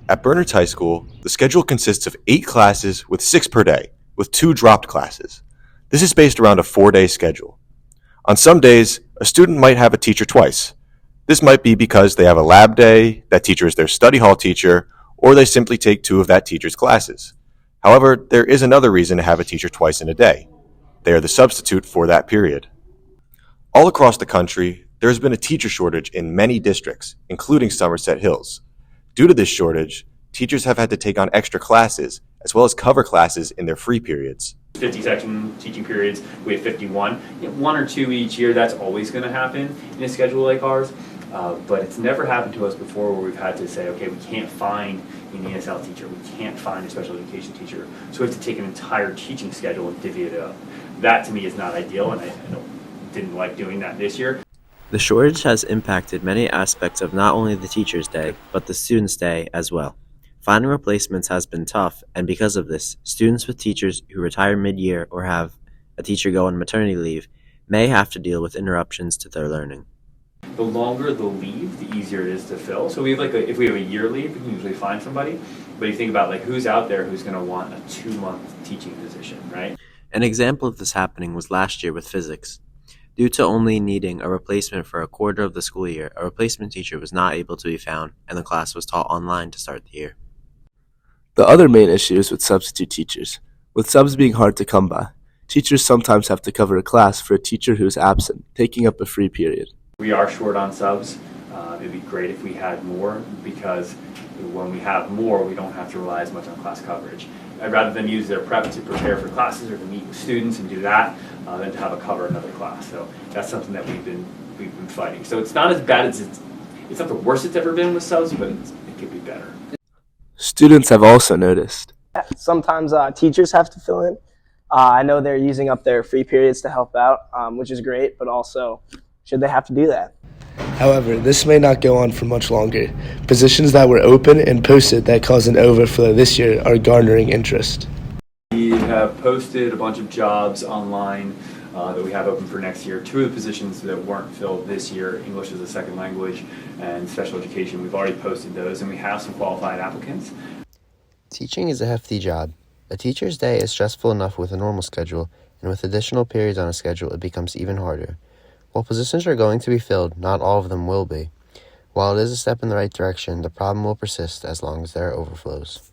At Bernards High School, the schedule consists of 8 classes with 6 per day, with 2 dropped classes. This is based around a 4-day schedule. On some days, a student might have a teacher twice. This might be because they have a lab day, that teacher is their study hall teacher, or they simply take 2 of that teacher's classes. However, there is another reason to have a teacher twice in a day. They are the substitute for that period. All across the country, there has been a teacher shortage in many districts, including Somerset Hills. Due to this shortage, teachers have had to take on extra classes, as well as cover classes in their free periods. 50 section teaching periods, we have 51. One or two each year, that's always going to happen in a schedule like ours. But it's never happened to us before where we've had to say, okay, we can't find an ESL teacher, we can't find a special education teacher, so we have to take an entire teaching schedule and divvy it up. That to me is not ideal, and I didn't like doing that this year. The shortage has impacted many aspects of not only the teacher's day, but the student's day as well. Finding replacements has been tough, and because of this, students with teachers who retire mid-year or have a teacher go on maternity leave may have to deal with interruptions to their learning. The longer the leave, the easier it is to fill. So we have if we have a year leave, we can usually find somebody. But you think about who's out there who's going to want a 2-month teaching position, right? An example of this happening was last year with physics. Due to only needing a replacement for a quarter of the school year, a replacement teacher was not able to be found, and the class was taught online to start the year. The other main issue is with substitute teachers. With subs being hard to come by, teachers sometimes have to cover a class for a teacher who is absent, taking up a free period. We are short on subs. It'd be great if we had more, because when we have more, we don't have to rely as much on class coverage. I'd rather them use their prep to prepare for classes or to meet with students and do that than to have a cover another class. So that's something that we've been fighting. So it's not as bad as it's not the worst it's ever been with subs, but it could be better. Students have also noticed. Sometimes teachers have to fill in. I know they're using up their free periods to help out, which is great, but also, should they have to do that? However, this may not go on for much longer. Positions that were open and posted that caused an overflow this year are garnering interest. We have posted a bunch of jobs online that we have open for next year. 2 of the positions that weren't filled this year, English as a second language and special education, we've already posted those, and we have some qualified applicants. Teaching is a hefty job. A teacher's day is stressful enough with a normal schedule, and with additional periods on a schedule, it becomes even harder. While positions are going to be filled, not all of them will be. While it is a step in the right direction, the problem will persist as long as there are overflows.